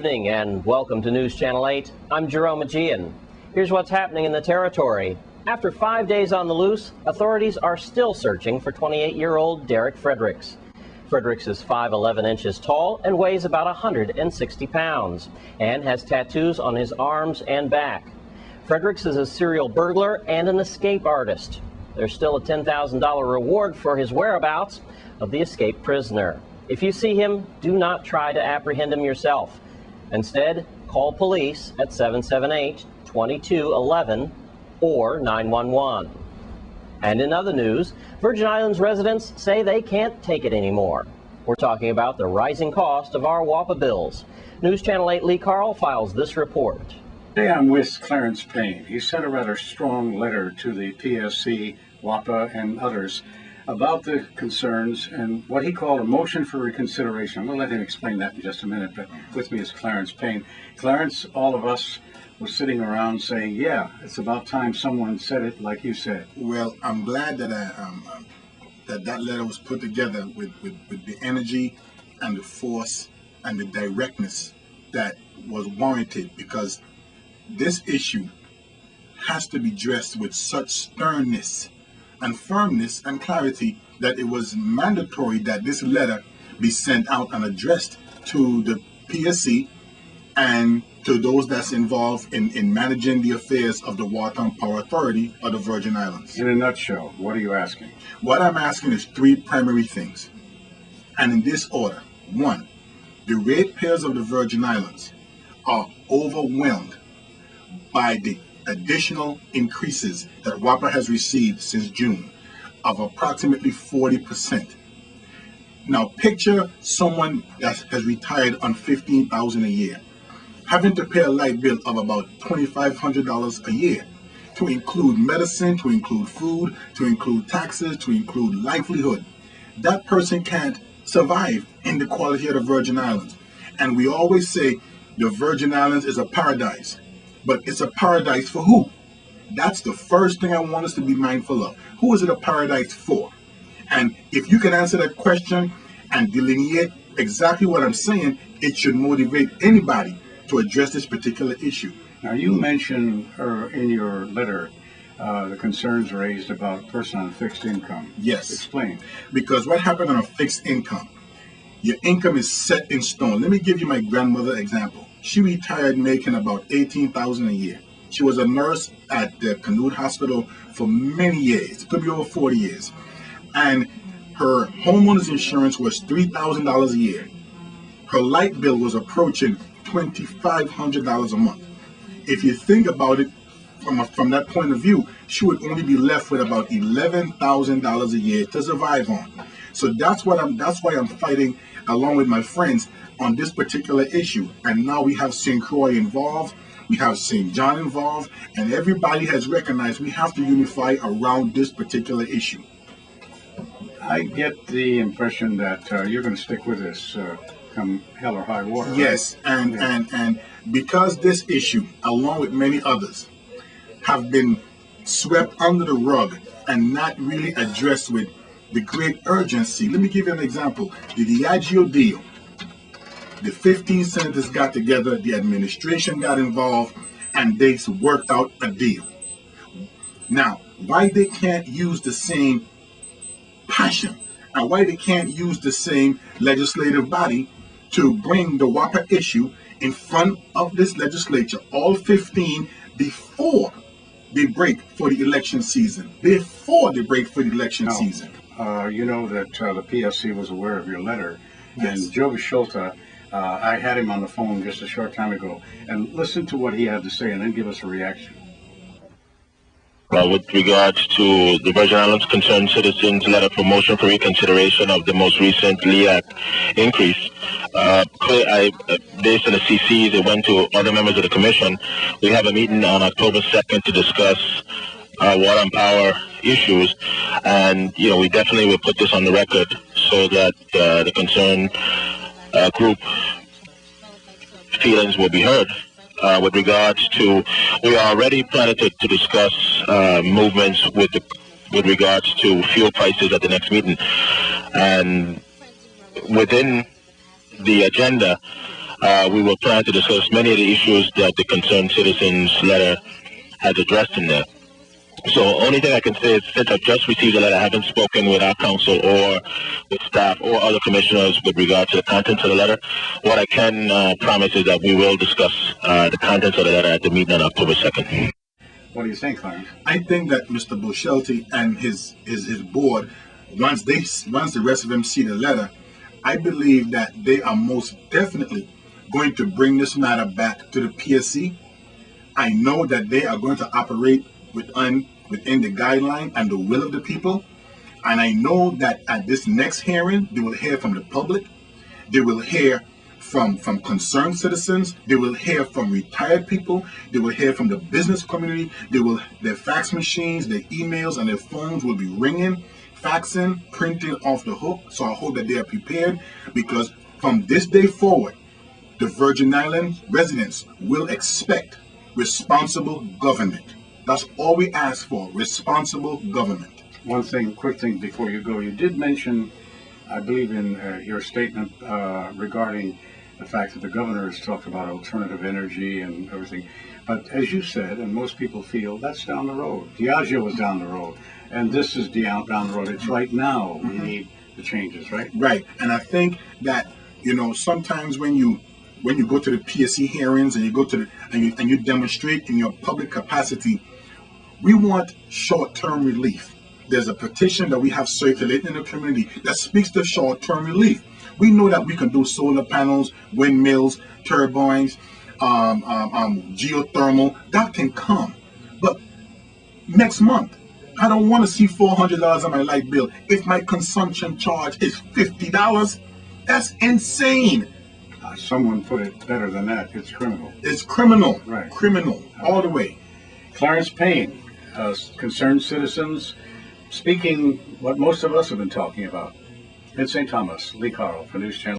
evening and welcome to News Channel 8. I'm Jerome Aegean. Here's what's happening in the territory. After 5 days on the loose, authorities are still searching for 28-year-old Derek Fredericks. Fredericks is 5'11" inches tall and weighs about 160 pounds and has tattoos on his arms and back. Fredericks is a serial burglar and an escape artist. There's still a $10,000 reward for his whereabouts of the escaped prisoner. If you see him, do not try to apprehend him yourself. Instead, call police at 778-2211 or 911. And in other news, Virgin Islands residents say they can't take it anymore. We're talking about the rising cost of our WAPA bills. News Channel 8 Lee Carl files this report. Today I'm with Clarence Payne. He sent a rather strong letter to the PSC, WAPA, and others about the concerns and what he called a motion for reconsideration. I'm going to let him explain that in just a minute, but with me is Clarence Payne. Clarence, all of us were sitting around saying, yeah, it's about time someone said it like you said. Well, I'm glad that that letter was put together with the energy and the force and the directness that was warranted, because this issue has to be addressed with such sternness and firmness and clarity that it was mandatory that this letter be sent out and addressed to the PSC and to those that's involved in managing the affairs of the Watertown Power Authority of the Virgin Islands. In a nutshell, what are you asking? What I'm asking is three primary things, and in this order. One, the ratepayers of the Virgin Islands are overwhelmed by the additional increases that WAPA has received since June of approximately 40%. Now picture someone that has retired on $15,000 a year, having to pay a light bill of about $2,500 a year to include medicine, to include food, to include taxes, to include livelihood. That person can't survive in the quality of the Virgin Islands. And we always say the Virgin Islands is a paradise. But it's a paradise for who? That's the first thing I want us to be mindful of. Who is it a paradise for? And if you can answer that question and delineate exactly what I'm saying, it should motivate anybody to address this particular issue. Now, you mentioned in your letter the concerns raised about a person on fixed income. Yes. Explain. Because what happened on a fixed income? Your income is set in stone. Let me give you my grandmother example. She retired making about $18,000 a year. She was a nurse at the Canute Hospital for many years. It could be over 40 years. And her homeowner's insurance was $3,000 a year. Her light bill was approaching $2,500 a month. If you think about it from that point of view, she would only be left with about $11,000 a year to survive on. So that's why I'm fighting along with my friends on this particular issue. And now we have St. Croix involved, we have St. John involved, and everybody has recognized we have to unify around this particular issue. I get the impression that you're going to stick with this come hell or high water. Yes, right? and because this issue, along with many others, have been swept under the rug and not really addressed with the great urgency. Let me give you an example. The Diageo deal. The 15 senators got together, the administration got involved, and they worked out a deal. Now, why they can't use the same passion and why they can't use the same legislative body to bring the WAPA issue in front of this legislature, all 15, before they break for the election season. Before they break for the election season. You know that the PSC was aware of your letter. Yes. And Joe Schulta, I had him on the phone just a short time ago, and listen to what he had to say and then give us a reaction. Well, with regards to the Virgin Islands Concerned Citizens letter for motion for reconsideration of the most recent LEAC increase, based on the CCs, it went to other members of the commission. We have a meeting on October 2nd to discuss water and power issues, and we definitely will put this on the record so that the concerned group feelings will be heard. With regards to, we are already planning to discuss movements with regards to fuel prices at the next meeting, and within the agenda, we will plan to discuss many of the issues that the concerned citizens letter has addressed in there. So only thing I can say is, since I've just received the letter, I haven't spoken with our council or with staff or other commissioners with regard to the contents of the letter. What I can promise is that we will discuss the contents of the letter at the meeting on October 2nd. What do you think, Clarence? I think that Mr. Bushelti and his board, once the rest of them see the letter, I believe that they are most definitely going to bring this matter back to the PSC. I know that they are going to operate within the guideline and the will of the people. And I know that at this next hearing, they will hear from the public. They will hear from concerned citizens. They will hear from retired people. They will hear from the business community. Their fax machines, their emails, and their phones will be ringing, faxing, printing off the hook. So I hope that they are prepared, because from this day forward, the Virgin Islands residents will expect responsible government. That's all we ask for, responsible government. One thing, quick thing before you go. You did mention, I believe in your statement regarding the fact that the governor has talked about alternative energy and everything. But as you said, and most people feel, that's down the road. Diageo is down the road. And this is down the road. It's right now we need the changes, right? Right. And I think that, sometimes when you go to the PSC hearings and you go to and you demonstrate in your public capacity, we want short-term relief. There's a petition that we have circulated in the community that speaks to short-term relief. We know that we can do solar panels, windmills, turbines, geothermal. That can come. But next month, I don't want to see $400 on my light bill. If my consumption charge is $50, that's insane. Someone put it better than that. It's criminal. It's criminal. Right. Criminal. All the way. Clarence Payne, concerned citizens, speaking what most of us have been talking about. In St. Thomas, Lee Carl for News Channel.